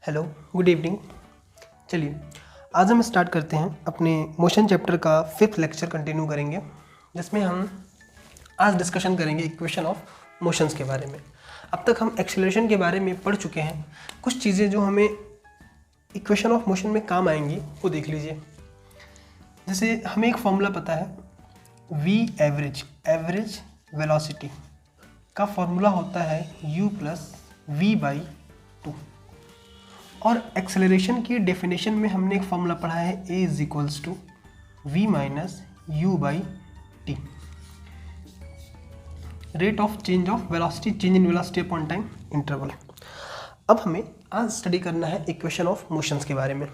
Hello, good evening. चलिए आज हम स्टार्ट करते हैं अपने मोशन चैप्टर का 5th लेक्चर कंटिन्यू करेंगे, जिसमें हम आज डिस्कशन करेंगे इक्वेशन ऑफ मोशंस के बारे में। अब तक हम एक्सेलरेशन के बारे में पढ़ चुके हैं। कुछ चीज़ें जो हमें इक्वेशन ऑफ मोशन में काम आएंगी वो देख लीजिए। जैसे हमें एक फॉर्मूला पता है, v एवरेज वेलोसिटी का फॉर्मूला होता है u प्लस v/2। और एक्सेलरेशन की डेफिनेशन में हमने एक फॉर्मूला पढ़ा है a is equals to v minus u/t, rate of change of velocity, change in velocity upon time interval. अब हमें आज स्टडी करना है इक्वेशन ऑफ मोशंस के बारे में।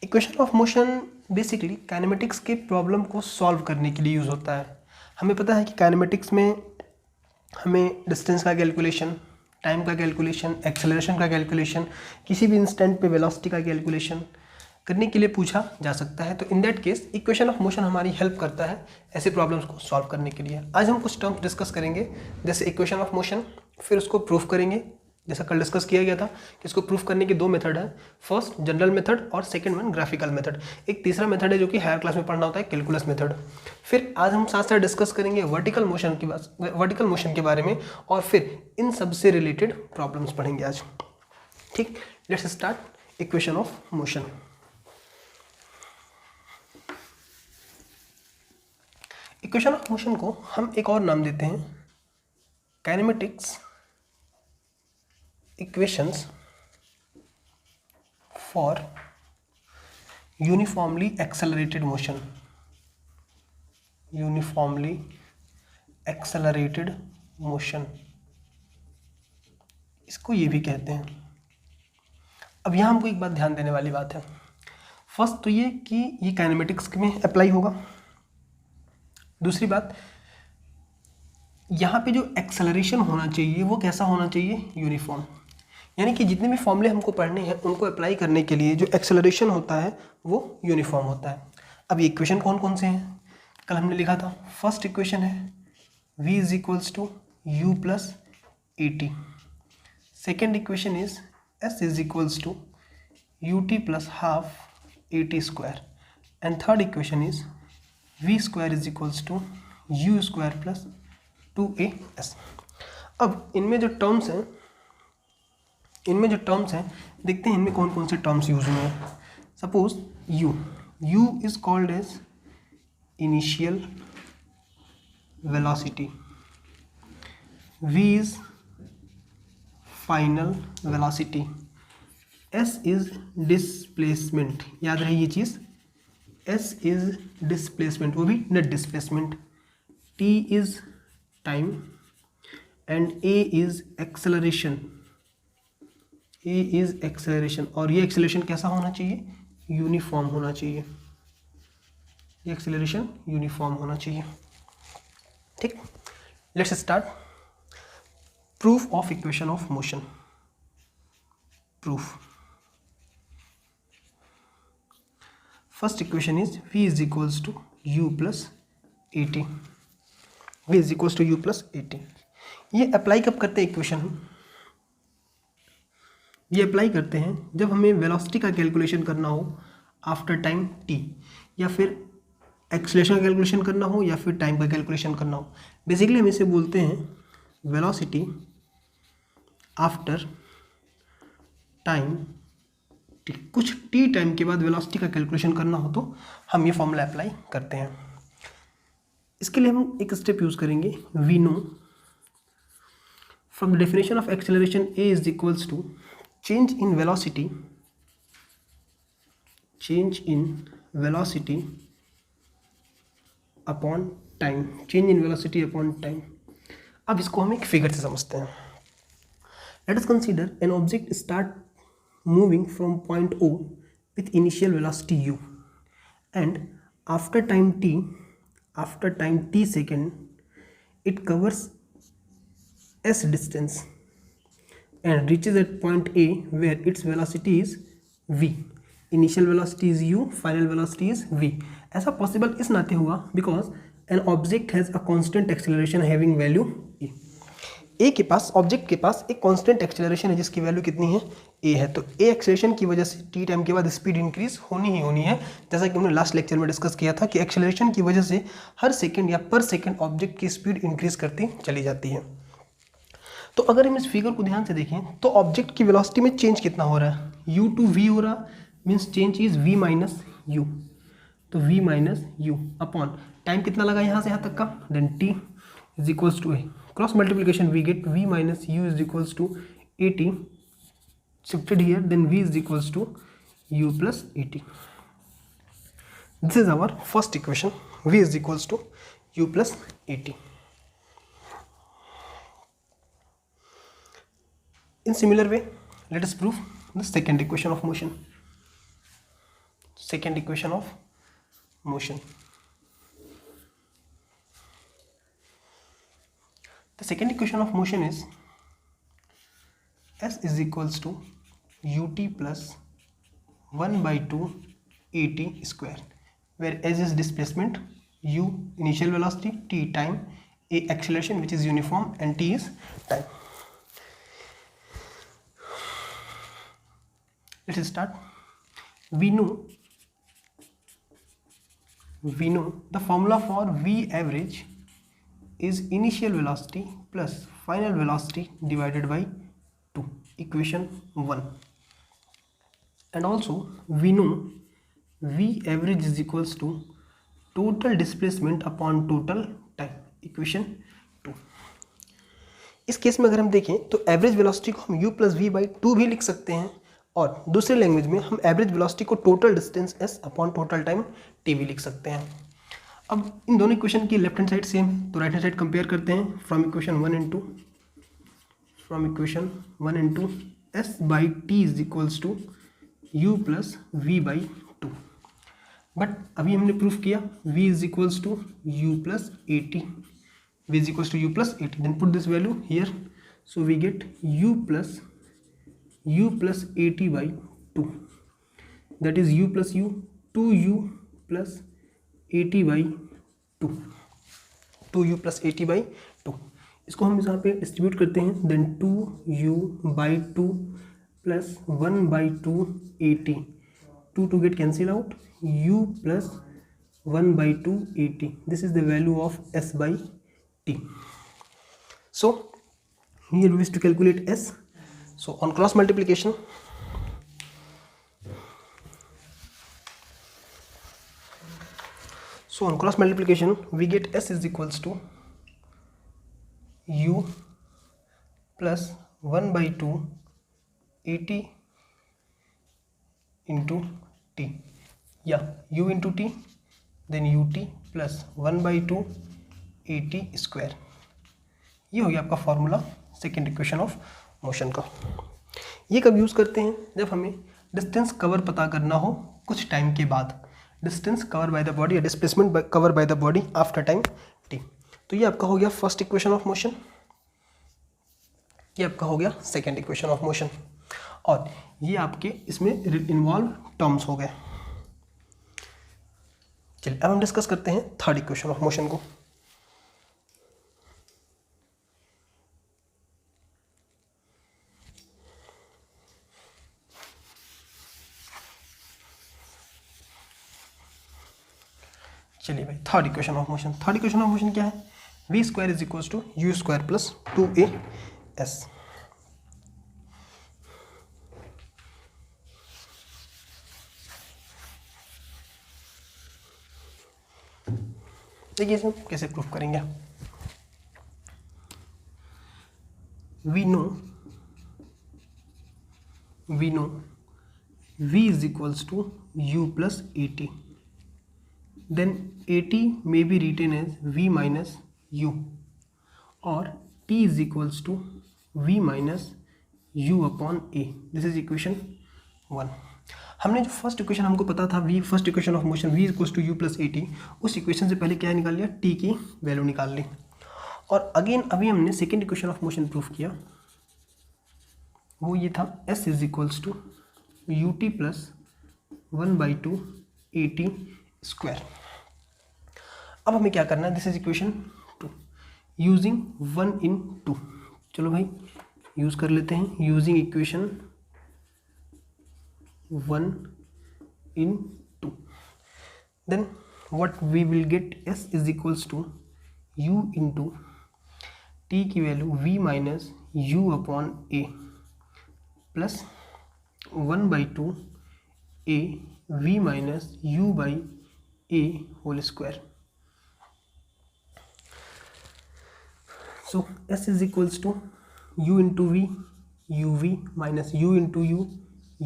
Equation of motion basically kinematics के प्रॉब्लम को सॉल्व करने के लिए यूज़ होता है। हमें पता है कि काइनेमेटिक्स में हमें डिस्टेंस का कैलकुलेशन, टाइम का कैलकुलेशन, एक्सेलरेशन का कैलकुलेशन, किसी भी इंस्टेंट पे वेलोसिटी का कैलकुलेशन करने के लिए पूछा जा सकता है। तो इन that case equation of motion हमारी हेल्प करता है ऐसे प्रॉब्लम्स को सॉल्व करने के लिए। आज हम कुछ टर्म्स डिस्कस करेंगे, जैसे इक्वेशन ऑफ मोशन, फिर उसको प्रूफ करेंगे जैसा कल डिस्कस किया गया था कि इसको प्रूफ करने के दो मेथड है, फर्स्ट जनरल मेथड और सेकंड वन ग्राफिकल मेथड। एक तीसरा मेथड है जो कि हायर क्लास में पढ़ना होता है, कैलकुलस मेथड। फिर आज हम साथ साथ डिस्कस करेंगे वर्टिकल मोशन के बारे में, और फिर इन सब से रिलेटेड प्रॉब्लम्स पढ़ेंगे आज। ठीक, let's start equation of motion. Equation of motion को हम एक और नाम देते हैं kinematics equations for uniformly accelerated motion. Uniformly accelerated motion, इसको ये भी कहते हैं। अब यहाँ हमको एक बात ध्यान देने वाली बात है। फर्स्ट तो ये कि ये काइनेमेटिक्स में अप्लाई होगा। दूसरी बात, यहाँ पे जो एक्सेलरेशन होना चाहिए वो कैसा होना चाहिए, यूनिफॉर्म। यानी कि जितने भी फॉर्मूले हमको पढ़ने हैं उनको अप्लाई करने के लिए जो एक्सेलरेशन होता है वो यूनिफॉर्म होता है। अब ये इक्वेशन कौन कौन से हैं, कल हमने लिखा था। फर्स्ट इक्वेशन है v is equals to u plus at। Second equation is s is equals to ut plus half at square. And third equation is v square is equals to u square plus 2as। अब इनमें जो terms हैं देखते हैं इनमें कौन कौन से टर्म्स यूज हुए हैं। Suppose u is called as initial velocity, v is final velocity, s is displacement, याद रहे ये चीज़, s इज डिस्प्लेसमेंट, वो भी net displacement, t is time, and a is acceleration. a is acceleration, और ये एक्सेलरेशन कैसा होना चाहिए, यूनिफॉर्म होना चाहिए। ये एक्सेलरेशन यूनिफॉर्म होना चाहिए। ठीक, let's start proof of equation of motion. Proof, first equation is v is equals to u plus at। v is equals to u plus at। ये अप्लाई कब करते हैं इक्वेशन, ये अप्लाई करते हैं जब हमें वेलोसिटी का कैलकुलेशन करना हो आफ्टर टाइम t, या फिर एक्सेलरेशन का कैलकुलेशन करना हो, या फिर टाइम का कैलकुलेशन करना हो। बेसिकली हम इसे बोलते हैं वेलोसिटी आफ्टर टाइम t। कुछ t टाइम के बाद वेलोसिटी का कैलकुलेशन करना हो तो हम ये फॉर्मूला अप्लाई करते हैं। इसके लिए हम एक स्टेप यूज़ करेंगे। We know from the definition of acceleration a is equals to change in velocity upon time, change in velocity upon time। अब इसको हम एक फिगर से समझते हैं। Let us consider an object start moving from point O with initial velocity u, and after time t second, it covers s distance and reaches at point A where its velocity is v। Initial velocity is u, final velocity is v। ऐसा possible इस नाते हुआ because an object has a constant acceleration having value e। ए के पास, object के पास एक constant acceleration है जिसकी value कितनी है, ए है। तो ए एक्सेलरेशन की वजह से टी टाइम के बाद स्पीड इंक्रीज होनी ही होनी है, जैसा कि हमने लास्ट लेक्चर में डिस्कस किया था कि एक्सेलरेशन की वजह से हर सेकंड या पर सेकंड ऑब्जेक्ट की स्पीड इंक्रीज करती चली जाती है। तो अगर हम इस फिगर को ध्यान से देखें तो ऑब्जेक्ट की वेलोसिटी में चेंज कितना हो रहा है, u टू v हो रहा, means change is v minus u. तो v minus u upon time कितना लगा यहाँ से यहाँ तक का, then t is equals to a, cross multiplication we get v minus u is equals to a t, shifted here, then v is equals to u plus a t. This is our first equation, v is equals to u plus a t. In similar way, let us prove the second equation of motion. Second equation of motion. The second equation of motion is S is equals to ut plus 1 by 2 at square, where S is displacement, u initial velocity, t time, a acceleration which is uniform, and t is time. Let's start. We know the formula for v average is initial velocity plus final velocity divided by 2, equation 1. And also we know v average is equals to total displacement upon total time, equation 2. इस case में अगर हम देखें तो average velocity को हम u plus v by 2 भी लिख सकते हैं, और दूसरे लैंग्वेज में हम एवरेज वेलोसिटी को total distance s upon total time t भी लिख सकते हैं। अब इन दोनों इक्वेशन की लेफ्ट हैंड साइड सेम, तो राइट हैंड साइड कंपेयर करते हैं। From equation 1 and 2 s by t is equals to u plus v by 2। But अभी हमने प्रूफ किया v is equals to u plus a t, v is equals to u plus a t, then put this value here, so we get u plus at by 2, that is u plus u, 2u plus at by 2, 2u plus at by 2। इसको हम यहाँ पे distribute करते हैं, then 2u by 2 plus 1 by 2 at, 2 get cancel out, u plus 1 by 2 at, this is the value of s by t. So here we wish to calculate s. So on cross multiplication, we get s is equals to u plus 1 by 2 at into t, yeah, u into t, then ut plus 1 by 2 at square। ये हो गया आपका formula second equation of motion का। ये कब use करते हैं, जब हमें डिस्टेंस कवर पता करना हो कुछ टाइम के बाद, distance cover by the body या displacement cover by the body after time t. तो ये आपका हो गया फर्स्ट इक्वेशन ऑफ मोशन, ये आपका हो गया सेकेंड इक्वेशन ऑफ मोशन, और ये आपके इसमें इन्वॉल्व टर्म्स हो गए। चलिए अब हम डिस्कस करते हैं थर्ड इक्वेशन ऑफ मोशन को। चलिए भाई, third equation of motion. Third equation of motion क्या है, v square is equals to u square plus 2as। देखिए इसे हम कैसे प्रूफ करेंगे। We know v is equals to u plus at, then at may be written as v minus u, or t is equals to v minus u upon a। This is equation 1। हमने जो first equation हमको पता था v, first equation of motion v equals to u plus a t, उस equation से पहले क्या निकाल लिया, t की वैल्यू निकाल ली। और अगेन अभी हमने second equation of motion proof किया, वो ये था s is equals to u t plus 1 by 2 a t square. अब हमें क्या करना है, this is equation 2 using 1 in 2, चलो भाई यूज़ कर लेते हैं। Using equation 1/2, then what we will get, s is equals to u into t की value v minus u upon a plus 1/2 a v minus u by a whole square. So s is equals to u into v, uv minus u into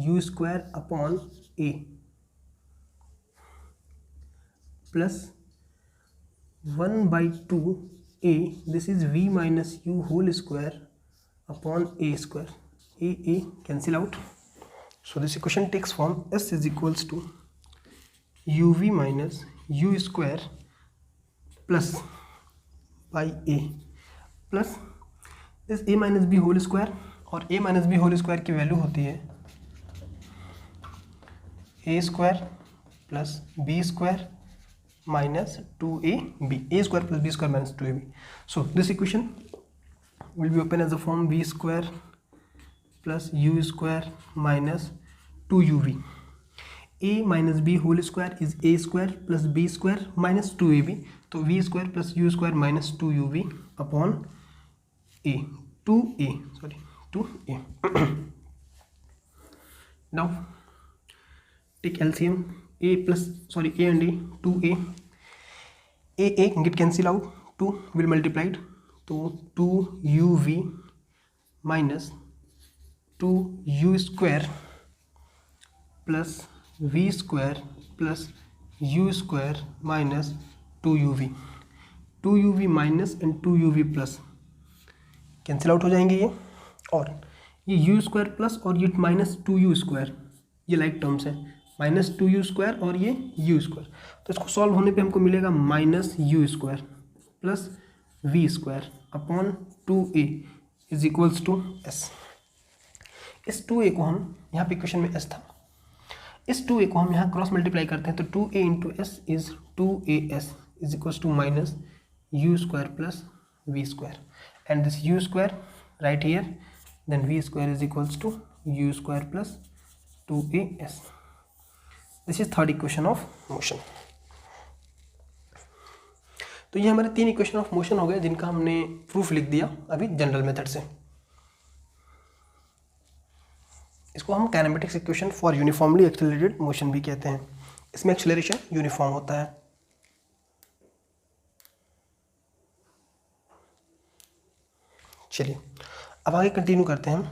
u square upon a plus 1/2 a, this is v minus u whole square upon a square. A cancel out. So this equation takes form s is equals to uv minus u square plus by a plus इस a minus b whole square, और a minus b whole square की value होती है a square plus b square minus 2ab, a square plus b square minus 2ab. So this equation will be open as a form b square plus u square minus 2uv. a minus b whole square is a square plus b square minus 2ab, तो v square plus u square minus 2uv upon a, 2a. Now take LCM, a and a, 2a, a get cancel out, 2 will multiplied, तो 2uv minus 2u square plus v square plus u square minus 2uv, 2uv minus and 2uv plus cancel out हो जाएंगे ये, और ये u square plus और ये minus 2u square, ये like terms है, माइनस 2u स्क्वायर और ये u स्क्वायर, तो इसको सॉल्व होने पे हमको मिलेगा minus u square plus v square upon 2a is equals to s. इस 2a को हम यहाँ पे इक्वेशन में s था, इस 2a को हम यहाँ क्रॉस मल्टीप्लाई करते हैं, तो 2a into s is 2as is equals to minus u square plus v square, and this u square right here, then v square is equals to u square plus 2as. This is third equation of motion. तो ये हमारे 3 equation of motion हो गए जिनका हमने proof लिख दिया अभी जनरल मेथड से. इसको हम kinematics equation for uniformly accelerated motion भी कहते हैं. इसमें एक्सेलरेशन यूनिफॉर्म होता है. चलिए अब आगे कंटिन्यू करते हैं.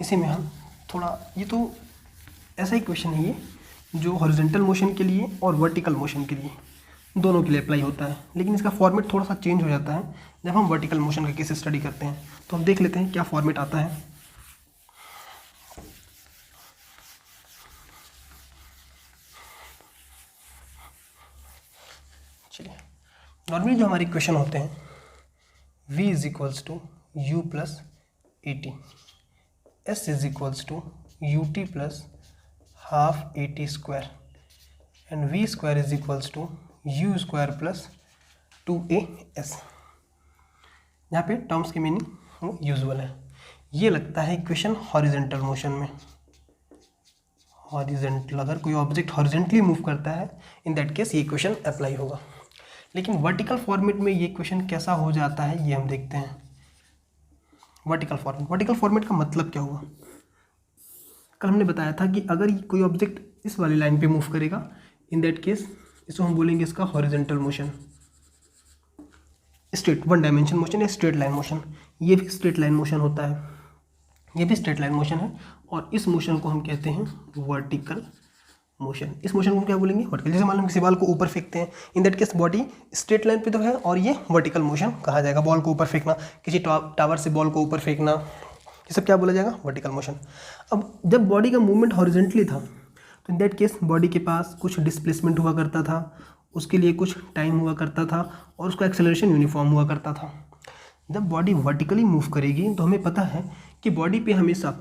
इसी में हम थोड़ा, ये तो ऐसा ही क्वेश्चन है ये जो हॉरिजॉन्टल मोशन के लिए और वर्टिकल मोशन के लिए दोनों के लिए अप्लाई होता है, लेकिन इसका फॉर्मेट थोड़ा सा चेंज हो जाता है जब हम वर्टिकल मोशन का केस स्टडी करते हैं. तो हम देख लेते हैं क्या फॉर्मेट आता है. चलिए नॉर्मली जो हमारे इक्वेशन होते हैं, v is equals to u plus a t, s is equals to u t plus half a t square, and v square is equals to u square plus 2as. यहाँ पे terms की meaning usual है. ये लगता है equation horizontal motion में. Horizontal, अगर कोई ऑब्जेक्ट हॉरिजॉन्टली मूव करता है इन दैट केस ये इक्वेशन अप्लाई होगा. लेकिन वर्टिकल फॉर्मेट में ये क्वेश्चन कैसा हो जाता है ये हम देखते हैं. वर्टिकल फॉर्मेट का मतलब क्या हुआ? कल हमने बताया था कि अगर कोई ऑब्जेक्ट इस वाली लाइन पे मूव करेगा इन दैट केस इसको हम बोलेंगे इसका horizontal motion. Straight one dimension motion या स्ट्रेट लाइन मोशन, ये भी स्ट्रेट लाइन मोशन होता है, ये भी स्ट्रेट लाइन मोशन है, और इस मोशन को हम कहते हैं वर्टिकल मोशन. इस मोशन को क्या बोलेंगे? वर्टिकल. जैसे मान लो किसी बॉल को ऊपर फेंकते हैं, इन that case body straight line पे तो है और ये वर्टिकल मोशन कहा जाएगा. बॉल को ऊपर फेंकना, किसी टावर से बॉल को ऊपर फेंकना, ये सब क्या बोला जाएगा? Vertical motion. अब जब बॉडी का मूवमेंट हॉरिजॉन्टली था तो इन दैट केस बॉडी के पास कुछ डिस्प्लेसमेंट हुआ करता था, उसके लिए कुछ टाइम हुआ करता था, और उसका एक्सेलरेशन यूनिफॉर्म हुआ करता था. जब बॉडी वर्टिकली मूव करेगी तो हमें पता है कि बॉडी पे हमेशा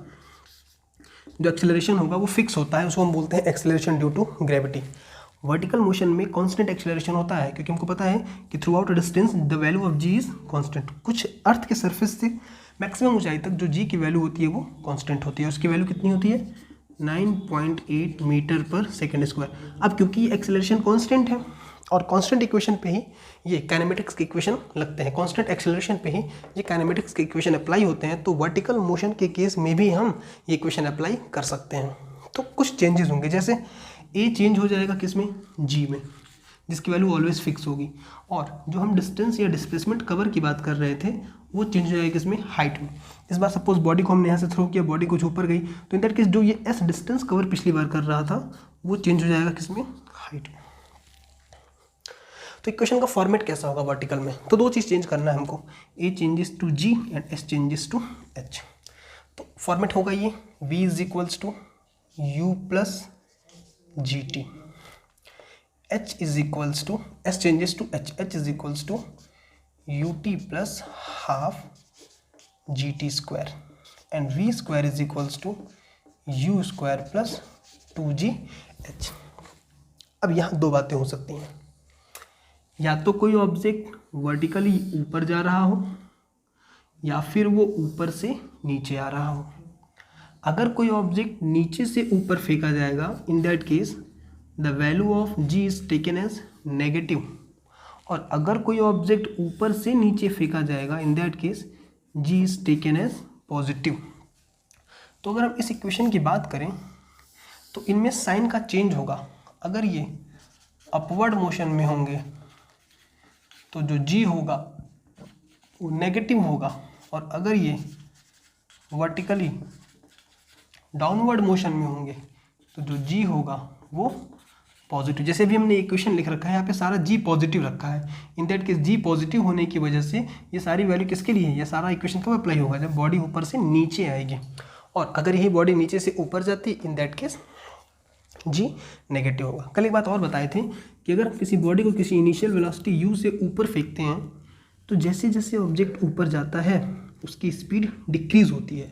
जो एक्सेलरेशन होगा वो फिक्स होता है, उसको हम बोलते हैं acceleration due to gravity. Vertical motion में कांस्टेंट एक्सेलरेशन होता है, क्योंकि हमको पता है कि throughout distance the value of g is constant. कुछ अर्थ के सरफेस से मैक्सिमम ऊंचाई तक जो जी की वैल्यू होती है वो कांस्टेंट होती है। उसकी वैल्यू कितनी होती है? 9.8 मीटर पर सेकेंड स्क्वायर। अब क्योंकि ये एक्सेलरेशन कांस्टेंट है और कांस्टेंट इक्वेशन पे ही ये काइनेमेटिक्स के इक्वेशन लगते हैं, कांस्टेंट एक्सेलरेशन पे ही ये काइनेमेटिक्स के इक्वेशन अप्लाई होते हैं, तो वर्टिकल मोशन के केस में भी हम ये इक्वेशन अप्लाई कर सकते हैं। तो कुछ चेंजेस होंगे, जैसे ए चेंज हो जाएगा किस में? जी में, जिसकी वैल्यू ऑलवेज फिक्स होगी। और जो हम डिस्टेंस या डिस्प्लेसमेंट कवर की बात कर रहे थे वो चेंज हो जाएगा किसमें? हाइट में। इस बार सपोज बॉडी को हमने यहाँ से थ्रो किया, बॉडी कुछ ऊपर गई, तो इन दैट केस जो ये एस डिस्टेंस कवर पिछली बार कर रहा था वो चेंज हो जाएगा किसमें? हाइट में। तो इक्वेशन का फॉर्मेट कैसा होगा वर्टिकल में? तो दो चीज़ चेंज करना है हमको, a changes to g and s changes to h. तो फॉर्मेट होगा ये v is equals to u plus g t, h is equals to s changes to h is equals to u t plus half g t square and v square is equals to u square plus 2gh। अब यहाँ दो बातें हो सकती हैं, या तो कोई ऑब्जेक्ट वर्टिकली ऊपर जा रहा हो या फिर वो ऊपर से नीचे आ रहा हो। अगर कोई ऑब्जेक्ट नीचे से ऊपर फेंका जाएगा, in that case the value of g is taken as negative, और अगर कोई ऑब्जेक्ट ऊपर से नीचे फेंका जाएगा, in that case g is taken as positive. तो अगर हम इस इक्वेशन की बात करें तो इनमें साइन का चेंज होगा। अगर ये अपवर्ड मोशन में होंगे तो जो जी होगा वो नेगेटिव होगा, और अगर ये वर्टिकली डाउनवर्ड मोशन में होंगे तो जो जी होगा वो पॉजिटिव। जैसे भी हमने इक्वेशन लिख रखा है यहाँ पे सारा जी पॉजिटिव रखा है, in that case g positive होने की वजह से ये सारी वैल्यू किसके लिए है? ये सारा इक्वेशन कब अप्लाई होगा? जब बॉडी ऊपर से नीचे आएगी, और अगर यही बॉडी नीचे से ऊपर जाती, in that case g negative होगा। कल एक बात और बताए थे कि अगर किसी बॉडी को किसी इनिशियल वेलोसिटी यू से ऊपर फेंकते हैं तो जैसे जैसे ऑब्जेक्ट ऊपर जाता है उसकी स्पीड डिक्रीज होती है,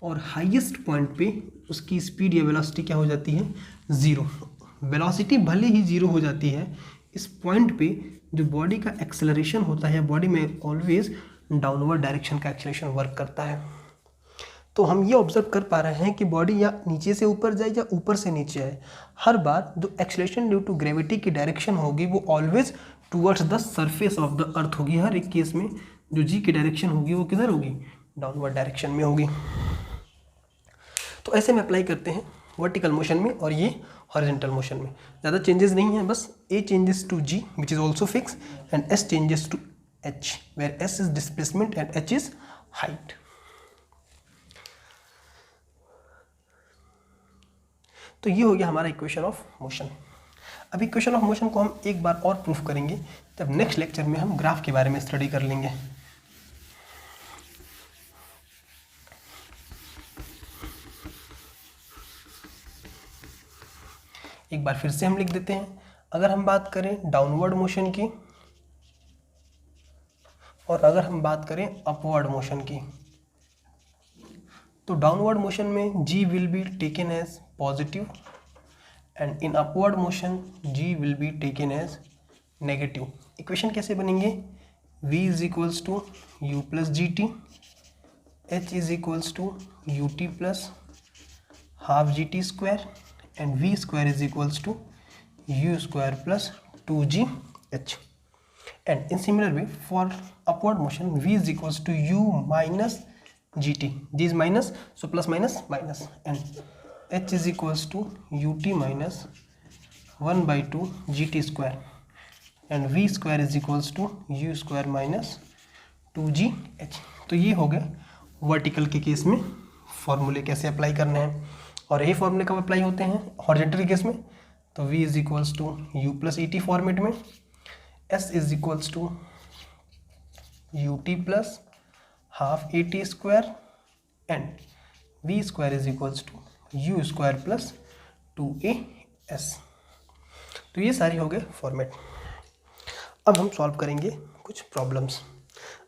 और हाईएस्ट पॉइंट पे उसकी स्पीड या वेलोसिटी क्या हो जाती है? ज़ीरो। वेलोसिटी भले ही ज़ीरो हो जाती है, इस पॉइंट पे जो बॉडी का एक्सेलरेशन होता है, बॉडी में ऑलवेज डाउनवर्ड डायरेक्शन का एक्सेलरेशन वर्क करता है। तो हम ये ऑब्जर्व कर पा रहे हैं कि बॉडी या नीचे से ऊपर जाए या ऊपर से नीचे आए, हर बार जो एक्सेलरेशन ड्यू टू ग्रेविटी की डायरेक्शन होगी वो always towards the surface of the earth होगी। हर एक केस में जो जी की डायरेक्शन होगी वो किधर होगी? डाउनवर्ड डायरेक्शन में होगी। तो ऐसे में अप्लाई करते हैं वर्टिकल मोशन में और ये हॉरिजॉन्टल मोशन में। ज़्यादा चेंजेस नहीं है, बस a changes to g which is also fix and s changes to h, where s is displacement and h is height. तो ये हो गया हमारा इक्वेशन ऑफ मोशन। अब इक्वेशन ऑफ मोशन को हम एक बार और प्रूफ करेंगे जब नेक्स्ट लेक्चर में हम ग्राफ के बारे में स्टडी कर लेंगे। एक बार फिर से हम लिख देते हैं, अगर हम बात करें डाउनवर्ड मोशन की और अगर हम बात करें अपवर्ड मोशन की, तो डाउनवर्ड मोशन में g will be taken as positive and in upward motion g will be taken as negative. Equation कैसे बनेंगे? v is equals to u plus g t, h is equals to u t plus half g t square and v square is equals to u square plus 2gh। And in similar way for upward motion v is equals to u minus gt, g is minus, so plus minus minus, and h is equals to ut minus 1 by 2 gt square and v square is equals to u square minus 2gh। तो ये हो गए vertical के case में फॉर्मूले कैसे apply करने हैं, और यही फॉर्मूले कब अप्लाई होते हैं हॉरिजॉन्टल के केस में। तो v is equals to u plus e t format में, s is equals to u t plus half a t square and v square is equals to u square plus 2as। तो ये सारी हो गए format. अब हम solve करेंगे कुछ प्रॉब्लम्स।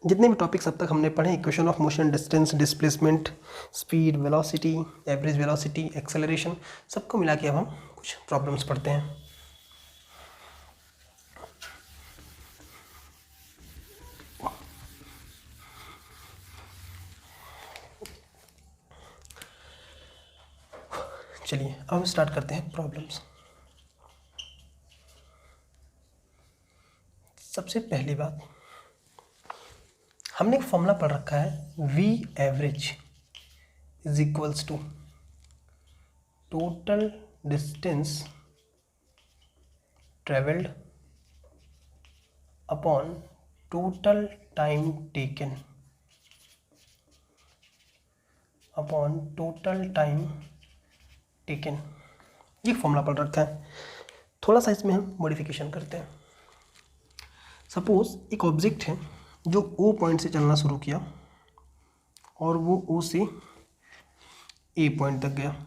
जितने भी टॉपिक्स अब तक हमने पढ़े, equation of motion, distance, displacement, speed, velocity, average velocity, acceleration, सबको मिला के अब हम कुछ प्रॉब्लम्स पढ़ते हैं। चलिए अब हम स्टार्ट करते हैं प्रॉब्लम्स। सबसे पहली बात, हमने एक फॉर्मूला पढ़ रखा है, v average is equals to total distance travelled upon total time taken upon total time taken. ये फॉर्मूला पढ़ रखा है, थोड़ा सा इसमें हम मॉडिफिकेशन करते हैं। सपोज एक ऑब्जेक्ट है जो ओ पॉइंट से चलना शुरू किया और वो ओ से ए पॉइंट तक गया,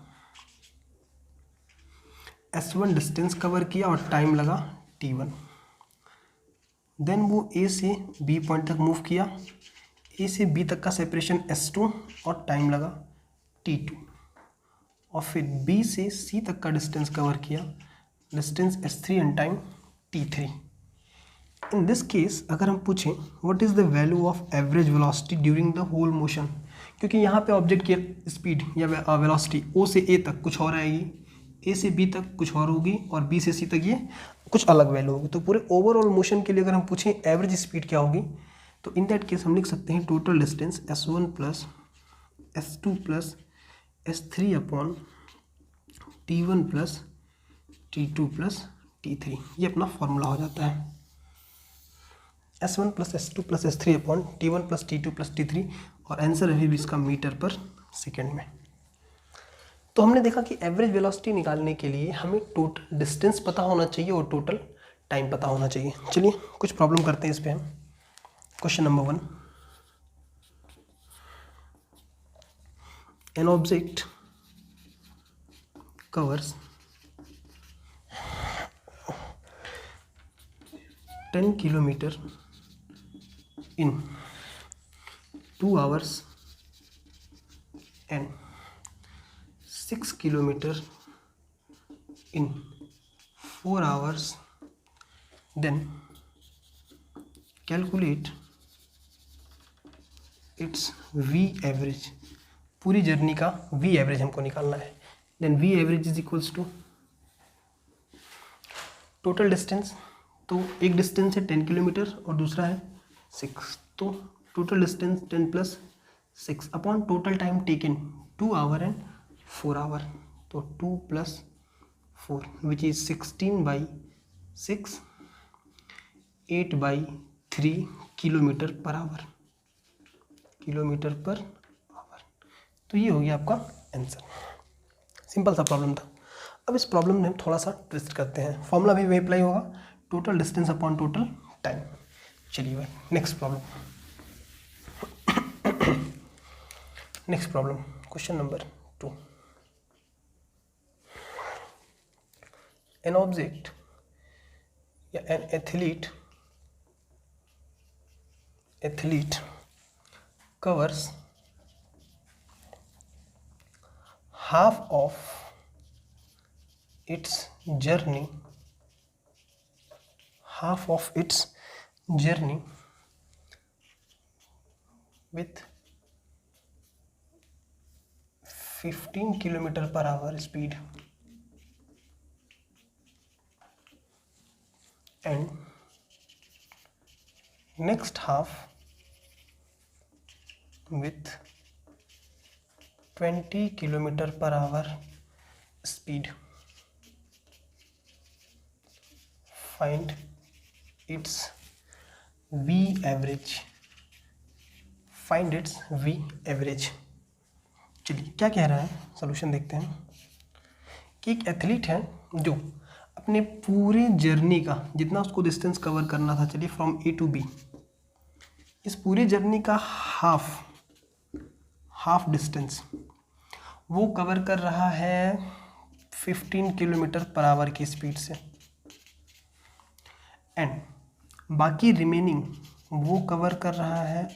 S1 डिस्टेंस कवर किया और टाइम लगा T1। देन वो ए से बी पॉइंट तक मूव किया, ए से बी तक का सेपरेशन S2 और टाइम लगा T2। और फिर बी से सी तक का डिस्टेंस कवर किया, distance S3 and time T3। In this case अगर हम पूछें what is the value of average velocity during the whole motion, क्योंकि यहाँ पे ऑब्जेक्ट की स्पीड या वेलोसिटी ओ से ए तक कुछ और आएगी, ए से बी तक कुछ और होगी और बी से सी तक ये कुछ अलग वैल्यू होगी। तो पूरे ओवरऑल मोशन के लिए अगर हम पूछें एवरेज स्पीड क्या होगी, तो इन दैट केस हम लिख सकते हैं total distance S1 plus S2 plus S3 upon T1 plus T2 plus T3। ये अपना फॉर्मूला हो जाता है, S1 plus S2 plus S3 upon T1 plus T2 plus T3। और आंसर है भी इसका मीटर पर सेकेंड में। तो हमने देखा कि एवरेज वेलोसिटी निकालने के लिए हमें टोटल डिस्टेंस पता होना चाहिए और टोटल टाइम पता होना चाहिए। चलिए कुछ प्रॉब्लम करते हैं इस पे हम। Question number 1, an object covers 10 kilometer in 2 hours and 6 kilometer in 4 hours, then calculate its V average। पूरी जर्नी का V एवरेज हमको निकालना है। Then V average is equals to total distance, तो एक डिस्टेंस है 10 किलोमीटर और दूसरा है 6, तो total distance 10 plus 6 upon total time taken 2 hour and 4 hour, तो 2 प्लस 4 which is 16/6 8/3 kilometre per hour, kilometre per hour. तो ये हो गया आपका आंसर। सिंपल सा प्रॉब्लम था। अब इस प्रॉब्लम में थोड़ा सा ट्विस्ट करते हैं, फॉर्मूला भी वही अप्लाई होगा, total distance upon total time. चलिए भाई next problem. Next problem question number 2, an object या an athlete covers half of its journey with 15 kilometer per hour speed and next half with 20 kilometer per hour speed. Find its V average. Find its V average. चलिए क्या कह रहा है, solution देखते हैं कि एक एथलीट है जो अपने पूरे जर्नी का जितना उसको डिस्टेंस कवर करना था, चलिए फ्रॉम ए टू बी, इस पूरी जर्नी का हाफ डिस्टेंस वो कवर कर रहा है 15 किलोमीटर पर आवर की स्पीड से, एंड बाकी रिमेनिंग वो कवर कर रहा है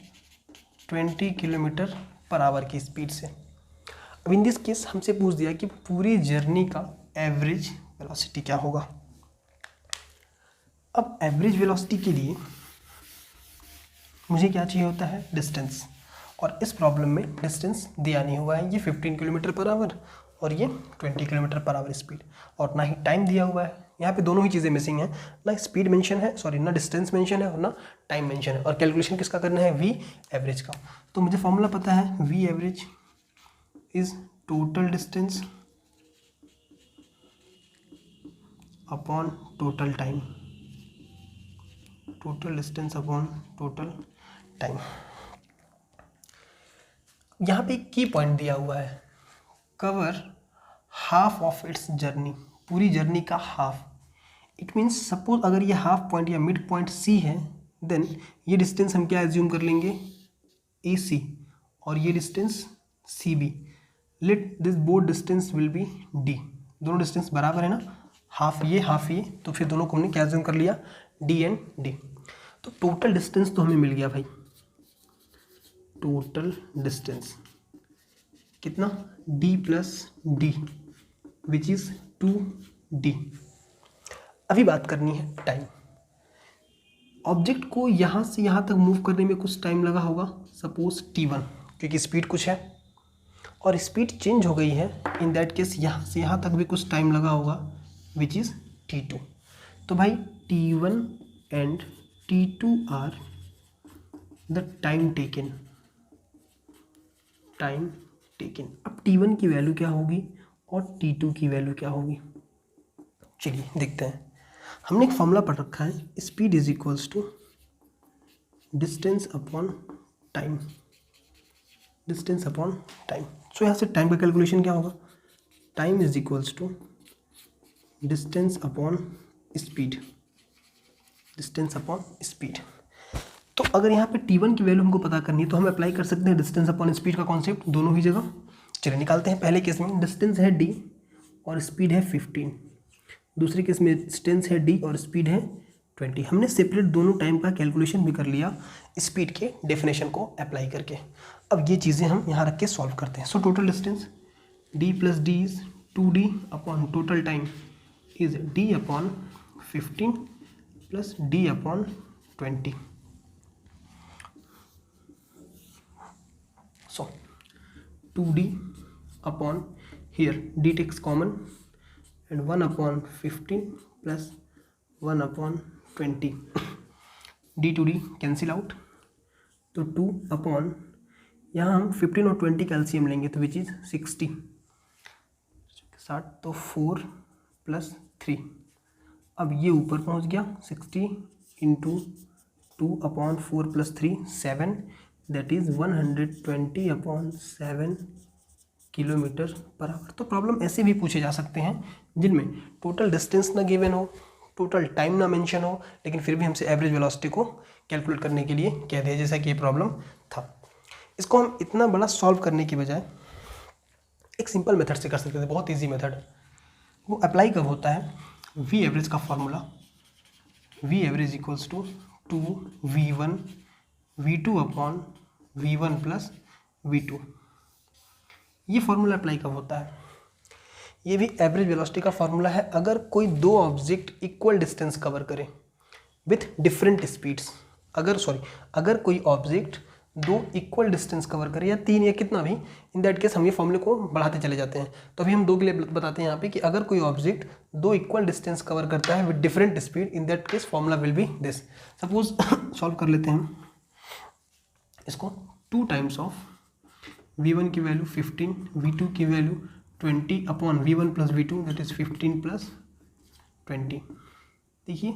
20 किलोमीटर पर आवर की स्पीड से। अब इन दिस केस हमसे पूछ दिया कि पूरी जर्नी का एवरेज वेलोसिटी क्या होगा। अब एवरेज वेलोसिटी के लिए मुझे क्या चाहिए होता है, डिस्टेंस, और इस प्रॉब्लम में डिस्टेंस दिया नहीं हुआ है, ये 15 किलोमीटर पर आवर और ये 20 किलोमीटर पर आवर स्पीड, और ना ही टाइम दिया हुआ है। यहाँ पे दोनों ही चीज़ें मिसिंग हैं, ना स्पीड मेंशन है, सॉरी ना डिस्टेंस मेंशन है और ना टाइम मेंशन है। और कैलकुलेशन किसका करना है, वी एवरेज का। तो मुझे फॉर्मूला पता है, v average is total distance upon total time, total distance upon total time. यहाँ पे एक की पॉइंट दिया हुआ है, cover half of its journey, पूरी जर्नी का हाफ। इट मीन्स सपोज अगर ये हाफ पॉइंट या मिड पॉइंट सी है, देन ये डिस्टेंस हम क्या एज्यूम कर लेंगे, ए सी, और ये distance c b. Let this both distance will be d. दोनों डिस्टेंस बराबर है ना, हाफ ये, तो फिर दोनों को हमने क्या एज्यूम कर लिया, डी एंड डी। तो टोटल डिस्टेंस तो हमें मिल गया भाई, टोटल डिस्टेंस कितना, d plus D which is 2d। अभी बात करनी है टाइम। ऑब्जेक्ट को यहाँ से यहाँ तक मूव करने में कुछ टाइम लगा होगा, सपोज t1, क्योंकि स्पीड कुछ है और स्पीड चेंज हो गई है, इन दैट केस यहाँ से यहाँ तक भी कुछ टाइम लगा होगा विच इज़ t2। तो भाई t1 and t2 are the time taken, time taken. अब t1 की वैल्यू क्या होगी और t2 की वैल्यू क्या होगी, चलिए देखते हैं। हमने एक फॉर्मूला पढ़ रखा है, speed is equals to distance upon time, distance upon time. So यहाँ से टाइम का कैलकुलेशन क्या होगा, time is equals to distance upon speed, distance upon speed. तो अगर यहाँ पे t1 की वैल्यू हमको पता करनी है तो हम अप्लाई कर सकते हैं डिस्टेंस अपॉन स्पीड का कॉन्सेप्ट दोनों ही जगह। चलिए निकालते हैं। पहले केस में डिस्टेंस है d और स्पीड है 15, दूसरे केस में डिस्टेंस है d और स्पीड है 20। हमने सेपरेट दोनों टाइम का कैलकुलेशन भी कर लिया स्पीड के डेफिनेशन को अप्लाई करके। अब ये चीज़ें हम यहाँ रख के सॉल्व करते हैं। So total distance d plus D is 2d upon total time is d upon 15 plus d upon 20। So 2d upon here d takes common and 1 upon 15 plus 1 upon 20, d to d cancel out, तो 2 upon यहाँ हम 15 और 20 calcium लेंगे तो which is 60, तो 4 plus 3। अब ये ऊपर पहुँच गया 60 into 2 upon 4 plus 3 7, that is 120 upon 7 kilometre per hour. तो प्रॉब्लम ऐसे भी पूछे जा सकते हैं जिनमें टोटल डिस्टेंस ना गिवन हो, टोटल टाइम ना मेंशन हो, लेकिन फिर भी हमसे एवरेज वेलोसिटी को कैलकुलेट करने के लिए कह दिया, जैसा कि ये प्रॉब्लम था। इसको हम इतना बड़ा सॉल्व करने की बजाय एक सिंपल मेथड से कर सकते थे, बहुत ईजी मेथड। वो अप्लाई कब होता है, वी एवरेज का formula, v average equals to 2v1 v2 upon v1 plus v2। ये फॉर्मूला अप्लाई कब होता है, ये भी एवरेज वेलोसिटी का फॉर्मूला है अगर कोई दो ऑब्जेक्ट इक्वल डिस्टेंस कवर करें विथ डिफरेंट स्पीड्स। अगर कोई ऑब्जेक्ट दो इक्वल डिस्टेंस कवर करे या तीन या कितना भी, इन दैट केस हम ये फॉर्मूले को बढ़ाते चले जाते हैं। तो अभी हम दो के लिए बताते हैं यहाँ पे कि अगर कोई ऑब्जेक्ट दो इक्वल डिस्टेंस कवर करता है with different speed, in that case formula will be this. Suppose solve कर लेते हैं इसको, 2 टाइम्स ऑफ v1 की वैल्यू 15, v2 की value 20 upon v1 plus v2 that is 15 plus 20। देखिए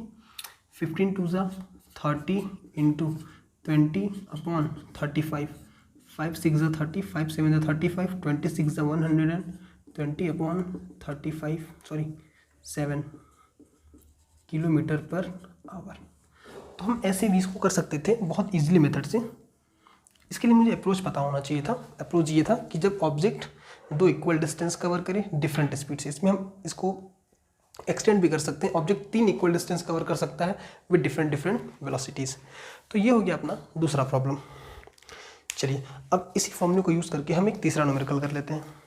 15 टू ज़ा 30 इंटू 20 अपॉन 35, 5 6 ज़ा 30, 5 7 ज़ा 35, 26 ज़ा 120 अपॉन 7 किलोमीटर पर आवर। तो हम ऐसे भी इसको कर सकते थे बहुत इजीली मेथड से। इसके लिए मुझे अप्रोच पता होना चाहिए था। अप्रोच ये था कि जब ऑब्जेक्ट दो इक्वल डिस्टेंस कवर करे डिफरेंट स्पीड से, इसमें हम इसको एक्सटेंड भी कर सकते हैं, ऑब्जेक्ट 3 इक्वल डिस्टेंस कवर कर सकता है विद डिफरेंट वेलोसिटीज़। तो ये हो गया अपना दूसरा प्रॉब्लम। चलिए अब इसी फॉर्मूले को यूज़ करके हम एक तीसरा न्यूमेरिकल कर लेते हैं।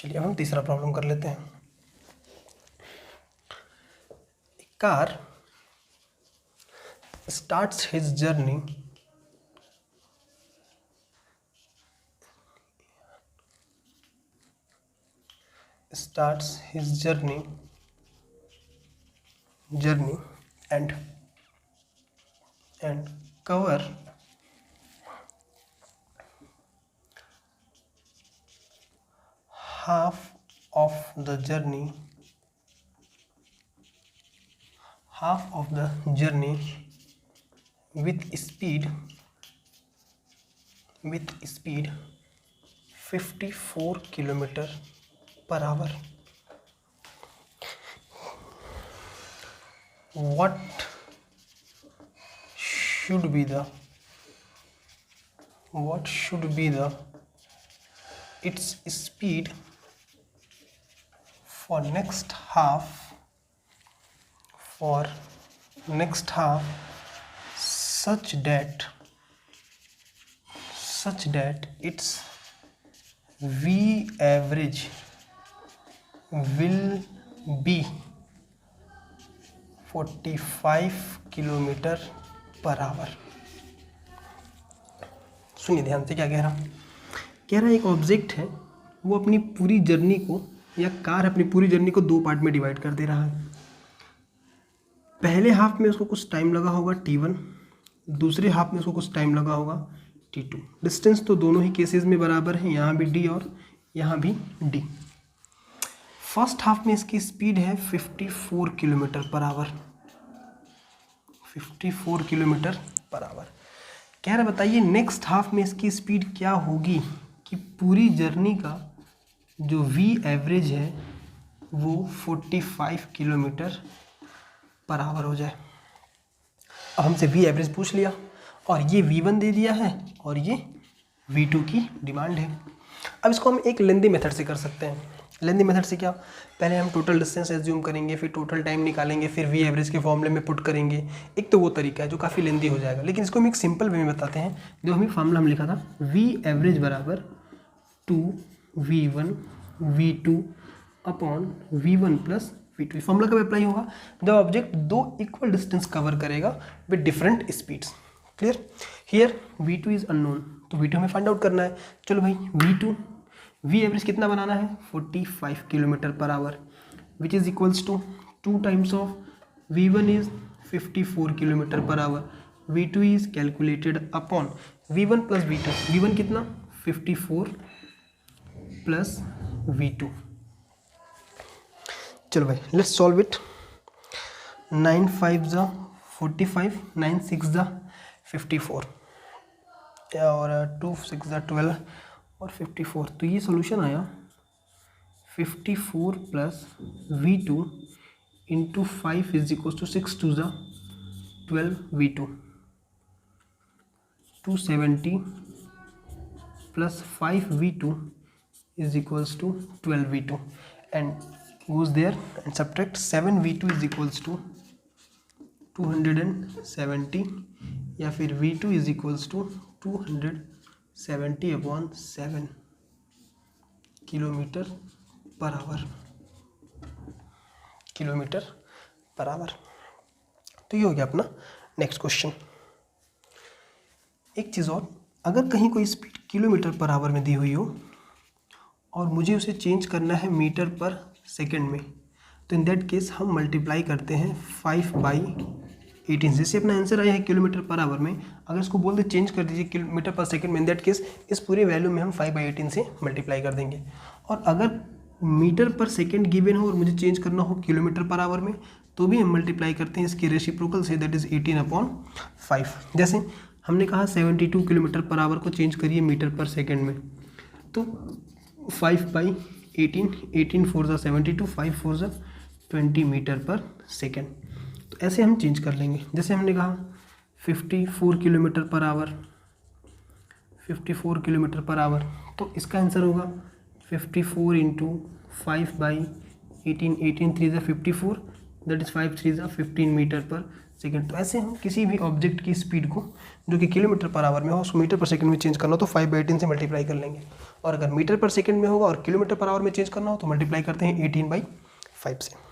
चलिए अब हम तीसरा प्रॉब्लम कर लेते हैं। Car starts his journey and cover half of the journey with speed 54 kilometre per our. What should be the its speed for next half such that its V average will be 45 kilometre per our. सुनिए ध्यान से, क्या कह रहा है एक object है, वो अपनी पूरी जर्नी को, या कार अपनी पूरी जर्नी को 2 पार्ट में डिवाइड कर दे रहा है। पहले हाफ में उसको कुछ टाइम लगा होगा t1, दूसरे हाफ में उसको कुछ टाइम लगा होगा t2। डिस्टेंस तो दोनों ही केसेस में बराबर है, यहाँ भी d और यहाँ भी d। फर्स्ट हाफ में इसकी स्पीड है 54 kilometre per our. 54 kilometre per our. कह रहा बताइए नेक्स्ट हाफ में इसकी स्पीड क्या होगी कि पूरी जर्नी का जो v एवरेज है वो 45 किलोमीटर पर आवर हो जाए। अब हमसे v एवरेज पूछ लिया और ये v1 दे दिया है और ये v2 की डिमांड है। अब इसको हम एक लेंदी मेथड से कर सकते हैं। लेंदी मेथड से क्या, पहले हम टोटल डिस्टेंस एज्यूम करेंगे, फिर टोटल टाइम निकालेंगे, फिर v एवरेज के फॉर्मूले में पुट करेंगे। एक तो वो तरीका है जो काफ़ी लेंदी हो जाएगा, लेकिन इसको हम एक सिंपल वे में बताते हैं। जो हमें फॉर्मूला हम लिखा था v एवरेज बराबर 2v1 v2 upon v1 plus v2। Formula कब अप्लाई होगा, जब ऑब्जेक्ट 2 इक्वल डिस्टेंस कवर करेगा with different speeds. Clear. Here v2 is unknown, तो v2 हमें फाइंड आउट करना है। चलो भाई v एवरेज कितना बनाना है, 45 kilometre per hour, which is equals to 2 times of v1 is 54 kilometre per hour, v2 is calculated upon v1 plus v2। v1 कितना 54 plus v2। चलो भाई लेट्स सॉल्व इट। 9 5 जा 45, 9 6 जा 54 और 2 6 जा 12 और 54। तो ये सॉल्यूशन आया 54 plus v2 into 5 is equal to 6 2 जा 12 v2, 270 plus 5 v2 is equals to 12 v2 and goes there and subtract 7 v2 is equals to 270 या फिर v2 is equals to 270 upon 7 kilometre per hour. तो ये हो गया अपना next question. एक चीज़ और, अगर कहीं कोई स्पीड किलोमीटर पर आवर में दी हुई हो और मुझे उसे चेंज करना है मीटर पर सेकंड में, तो इन दैट केस हम मल्टीप्लाई करते हैं 5/18 से। जैसे अपना आंसर आया है किलोमीटर पर आवर में, अगर इसको बोल दे चेंज कर दीजिए किलोमीटर पर सेकंड में, इन दैट केस इस पूरे वैल्यू में हम 5/18 से मल्टीप्लाई कर देंगे। और अगर मीटर पर सेकंड गिवन हो और मुझे चेंज करना हो किलोमीटर पर आवर में, तो भी हम मल्टीप्लाई करते हैं इसके रेसिप्रोकल से, दैट इज़ 18/5। जैसे हमने कहा 72 किलोमीटर पर आवर को चेंज करिए मीटर पर सेकेंड में, तो 5/18, 18 4 जा 72, 5 4 जा 20 मीटर पर सेकेंड। तो ऐसे हम चेंज कर लेंगे। जैसे हमने कहा 54 kilometre per our, 54 kilometre per hour, तो इसका आंसर होगा 54 इंटू 5/18, 18 3 जा 54, दैट इज़ 5 3 जा 15 मीटर पर सेकेंड। तो ऐसे हम किसी भी ऑब्जेक्ट की स्पीड को जो कि किलोमीटर पर आवर में हो उसको मीटर पर सेकंड में चेंज करना हो तो 5/18 से मल्टीप्लाई कर लेंगे, और अगर मीटर पर सेकंड में होगा और किलोमीटर पर आवर में चेंज करना हो तो मल्टीप्लाई करते हैं 18/5 से।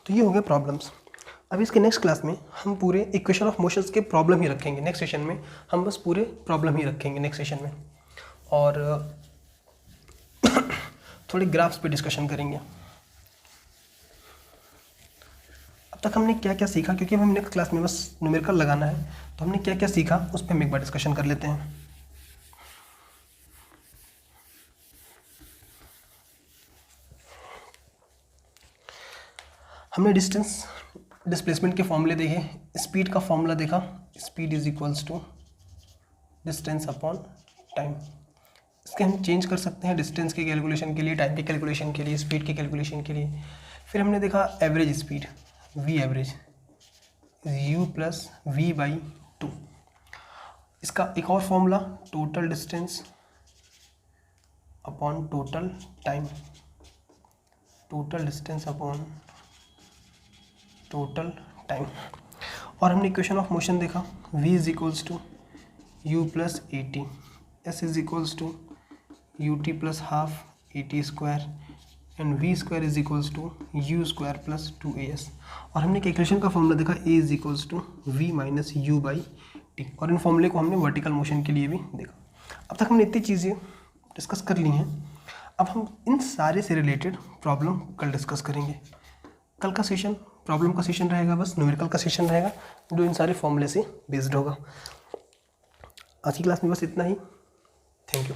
तो ये हो गए प्रॉब्लम्स। अब इसके नेक्स्ट क्लास में हम पूरे इक्वेशन ऑफ मोशंस के प्रॉब्लम ही रखेंगे। नेक्स्ट सेशन में हम बस पूरे प्रॉब्लम ही रखेंगे नेक्स्ट सेशन में, और थोड़े ग्राफ्स पे डिस्कशन करेंगे। अब तक हमने क्या क्या सीखा, क्योंकि अब हम नेक्स्ट क्लास में बस न्यूमेरिकल लगाना है, तो हमने क्या क्या सीखा उस पर हम एक बार डिस्कशन कर लेते हैं। हमने डिस्टेंस डिस्प्लेसमेंट के फॉर्मूले देखे, स्पीड का फॉर्मूला देखा, speed is equals to distance upon time. इसके हम चेंज कर सकते हैं डिस्टेंस के कैलकुलेशन के लिए, टाइम के कैलकुलेशन के लिए, स्पीड के कैलकुलेशन के लिए। फिर हमने देखा average speed, v average u plus v by 2। इसका एक और formula total distance upon total time, total distance upon total time. और हमने इक्वेशन ऑफ मोशन देखा, v is equals to u plus a t, s is equals to u t plus half a t square, and v square is equals to u square plus 2as। और हमने calculation का formula देखा, a is equals to v minus u by t, और इन फॉर्मूले को हमने vertical motion के लिए भी देखा। अब तक हमने इतनी चीज़ें डिस्कस कर ली हैं। अब हम इन सारे से रिलेटेड प्रॉब्लम कल डिस्कस करेंगे। कल का सेशन प्रॉब्लम का सेशन रहेगा, बस न्यूमेरिकल का सेशन रहेगा जो इन सारे फॉर्मूले से बेस्ड होगा। आज की क्लास में बस इतना ही। Thank you.